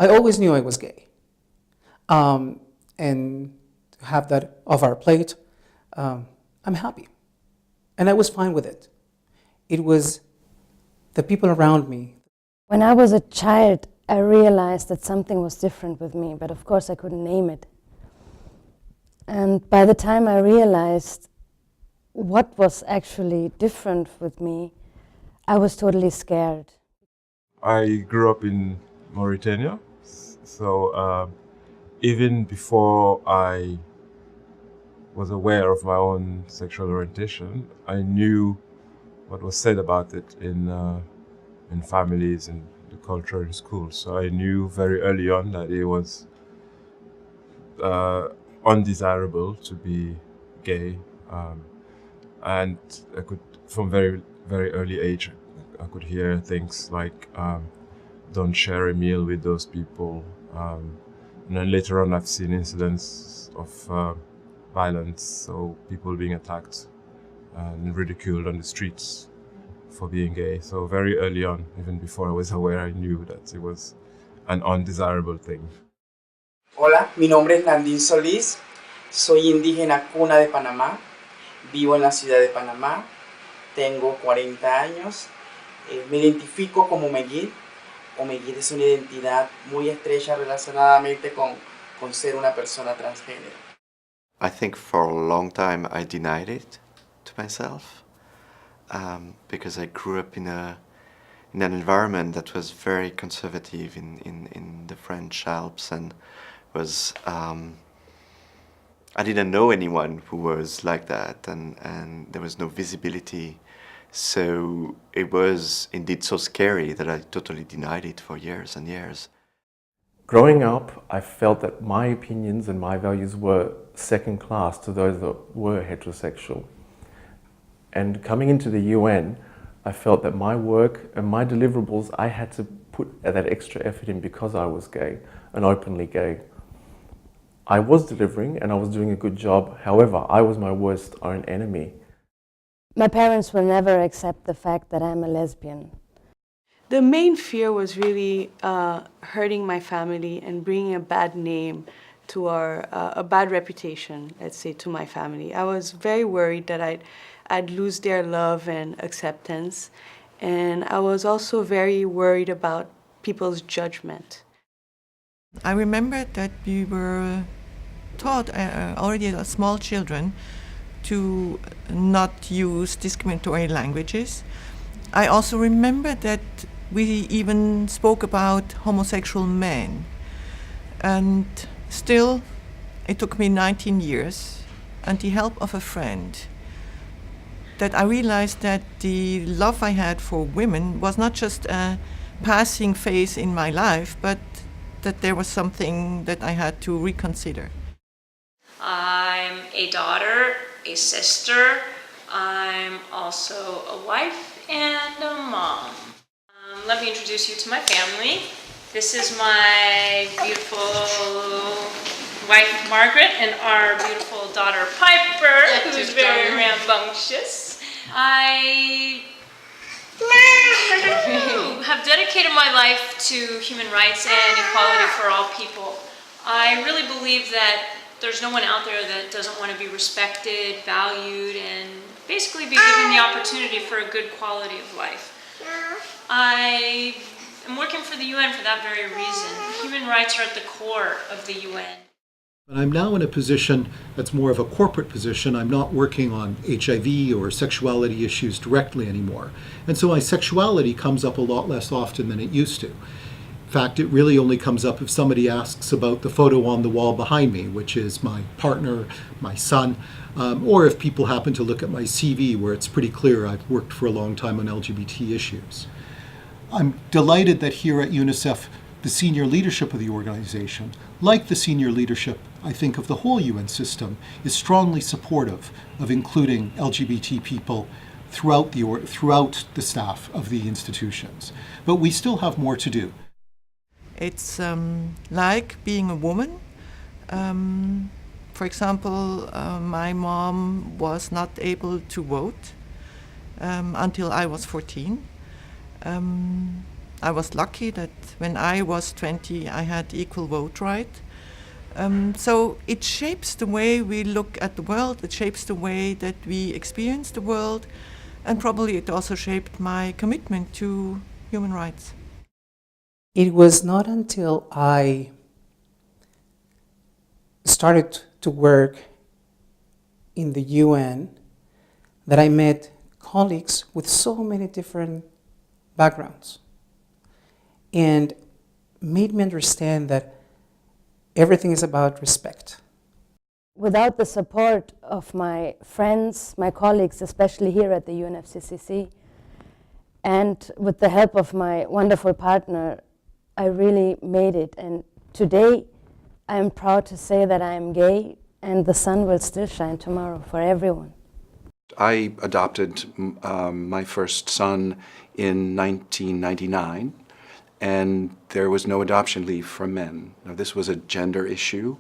I always knew I was gay. And to have that off our plate, I'm happy. And I was fine with it. It was the people around me. When I was a child, I realized that something was different with me, but of course I couldn't name it. And by the time I realized what was actually different with me, I was totally scared. I grew up in Mauritania, so even before I was aware of my own sexual orientation, I knew what was said about it in families and the culture in school. So I knew very early on that it was undesirable to be gay, and I could, from very early age, I could hear things like, "Don't share a meal with those people," and then later on, I've seen incidents of violence, so people being attacked and ridiculed on the streets for being gay. So very early on, even before I was aware, I knew that it was an undesirable thing. Hola, mi nombre es Nandín Solís, soy indígena cuna de Panamá, vivo en la ciudad de Panamá, tengo 40 años, me identifico como Omeguil. Omeguil es una identidad muy estrecha relacionadamente con ser una persona transgénero. I think for a long time I denied it to myself because I grew up in an environment that was very conservative in the French Alps, and was I didn't know anyone who was like that, and there was no visibility. So it was indeed so scary that I totally denied it for years and years. Growing up, I felt that my opinions and my values were second class to those that were heterosexual. And coming into the UN, I felt that my work and my deliverables, I had to put that extra effort in because I was gay and openly gay. I was delivering and I was doing a good job. However, I was my worst own enemy. My parents will never accept the fact that I'm a lesbian. The main fear was really hurting my family and bringing a bad name to a bad reputation, let's say, to my family. I was very worried that I'd lose their love and acceptance. And I was also very worried about people's judgment. I remember that we were taught already as small children to not use discriminatory languages. I also remember that we even spoke about homosexual men. And still, it took me 19 years and the help of a friend that I realized that the love I had for women was not just a passing phase in my life, but that there was something that I had to reconsider. I'm a daughter, a sister. I'm also a wife and a mom. Let me introduce you to my family. This is my beautiful wife, Margaret, and our beautiful daughter, Piper, who's very rambunctious. I have dedicated my life to human rights and equality for all people. I really believe that there's no one out there that doesn't want to be respected, valued, and basically be given the opportunity for a good quality of life. I am working for the UN for that very reason. Human rights are at the core of the UN. But I'm now in a position that's more of a corporate position. I'm not working on HIV or sexuality issues directly anymore. And so my sexuality comes up a lot less often than it used to. In fact, it really only comes up if somebody asks about the photo on the wall behind me, which is my partner, my son, or if people happen to look at my CV, where it's pretty clear I've worked for a long time on LGBT issues. I'm delighted that here at UNICEF, the senior leadership of the organization, like the senior leadership, I think, of the whole UN system, is strongly supportive of including LGBT people throughout the staff of the institutions. But we still have more to do. It's like being a woman. For example, my mom was not able to vote until I was 14. I was lucky that when I was 20, I had equal vote right. So it shapes the way we look at the world, it shapes the way that we experience the world, and probably it also shaped my commitment to human rights. It was not until I started to work in the UN that I met colleagues with so many different backgrounds and made me understand that everything is about respect. Without the support of my friends, my colleagues, especially here at the UNFCCC, and with the help of my wonderful partner, I really made it. And today, I am proud to say that I am gay, and the sun will still shine tomorrow for everyone. I adopted my first son in 1999, and there was no adoption leave for men. Now, this was a gender issue,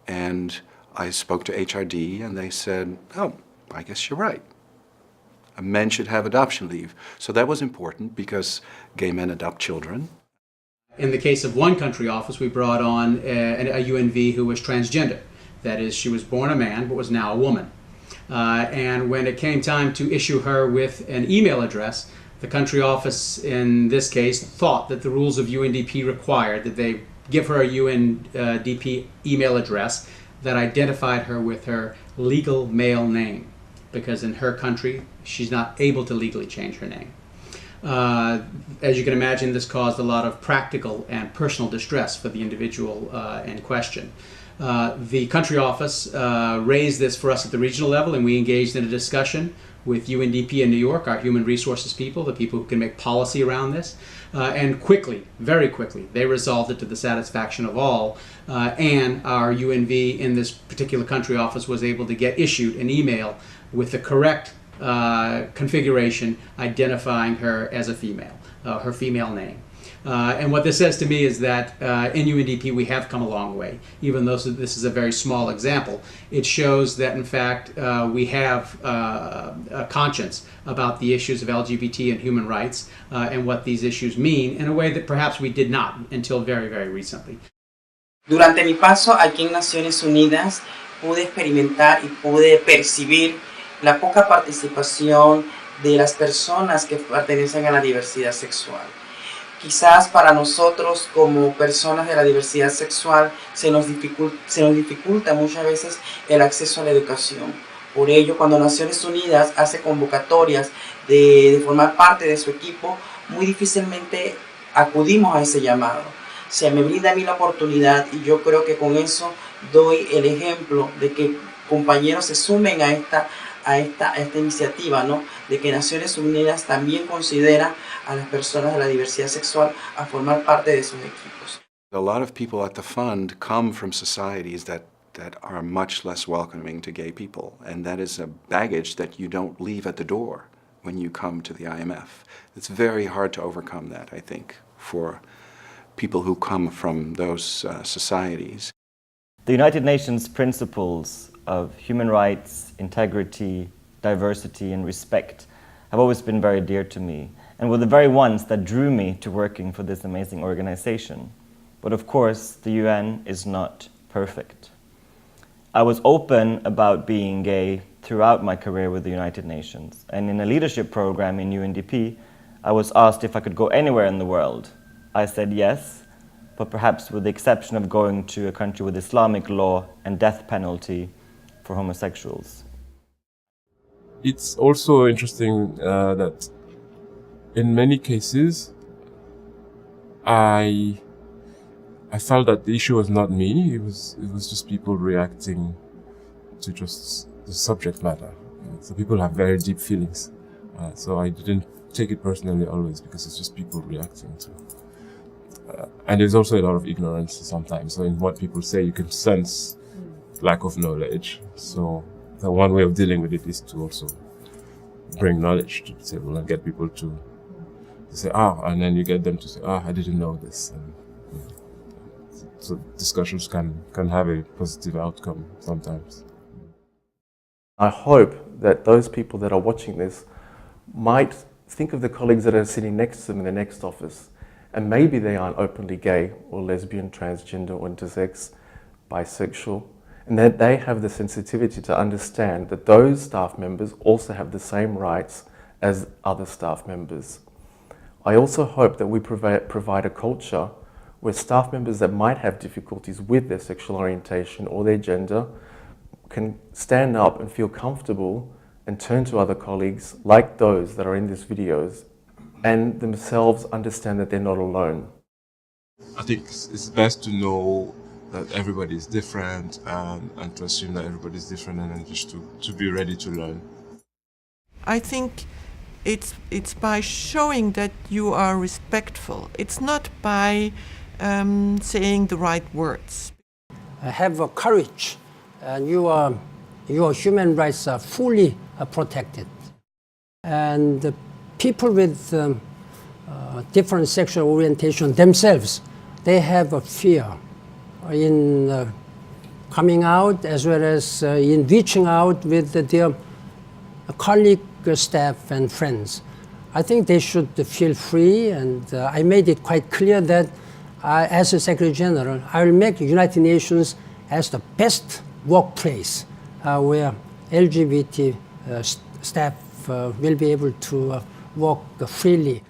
and I spoke to HRD, and they said, oh, I guess you're right. Men should have adoption leave. So that was important because gay men adopt children. In the case of one country office, we brought on a UNV who was transgender. That is, she was born a man but was now a woman. And when it came time to issue her with an email address, the country office in this case thought that the rules of UNDP required that they give her a UNDP email address that identified her with her legal male name, because in her country she's not able to legally change her name. As you can imagine, this caused a lot of practical and personal distress for the individual in question. The country office raised this for us at the regional level, and we engaged in a discussion with UNDP in New York, our human resources people, the people who can make policy around this. And quickly, very quickly, they resolved it to the satisfaction of all, and our UNV in this particular country office was able to get issued an email with the correct configuration identifying her as a female, her female name. And what this says to me is that in UNDP we have come a long way, even though this is a very small example. It shows that in fact we have a conscience about the issues of LGBT and human rights and what these issues mean in a way that perhaps we did not until very, very recently. Durante mi paso aquí en Naciones Unidas pude experimentar y pude percibir la poca participación de las personas que pertenecen a la diversidad sexual. Quizás para nosotros como personas de la diversidad sexual se nos dificulta muchas veces el acceso a la educación. Por ello, cuando Naciones Unidas hace convocatorias de formar parte de su equipo, muy difícilmente acudimos a ese llamado. Se me brinda a mí la oportunidad y yo creo que con eso doy el ejemplo de que compañeros se sumen a esta iniciativa, ¿no? De que Naciones Unidas también considera a las personas de la diversidad sexual a formar parte de sus equipos. A lot of people at the fund come from societies that are much less welcoming to gay people, and that is a baggage that you don't leave at the door when you come to the IMF. It's very hard to overcome that, I think, for people who come from those societies. The United Nations principles of human rights, integrity, diversity, and respect have always been very dear to me, and were the very ones that drew me to working for this amazing organization. But of course, the UN is not perfect. I was open about being gay throughout my career with the United Nations, and in a leadership program in UNDP, I was asked if I could go anywhere in the world. I said yes, but perhaps with the exception of going to a country with Islamic law and death penalty for homosexuals. It's also interesting that in many cases, I felt that the issue was not me. It was just people reacting to just the subject matter. So people have very deep feelings. So I didn't take it personally always, because it's just people reacting to. And there's also a lot of ignorance sometimes. So in what people say, you can sense lack of knowledge. So the one way of dealing with it is to also bring knowledge to the table and get people to say, and then you get them to say, I didn't know this. And, so discussions can have a positive outcome sometimes. I hope that those people that are watching this might think of the colleagues that are sitting next to them in the next office and maybe they aren't openly gay or lesbian, transgender or intersex, bisexual, and that they have the sensitivity to understand that those staff members also have the same rights as other staff members. I also hope that we provide a culture where staff members that might have difficulties with their sexual orientation or their gender can stand up and feel comfortable and turn to other colleagues like those that are in these videos and themselves understand that they're not alone. I think it's best to know that everybody is different and to assume that everybody is different and then just to be ready to learn. I think it's by showing that you are respectful. It's not by saying the right words. Have courage, and your human rights are fully protected. And people with different sexual orientation themselves, they have a fear in coming out as well as in reaching out with their colleague, staff and friends. I think they should feel free, and I made it quite clear that as a Secretary General, I will make United Nations as the best workplace where LGBT staff will be able to work freely.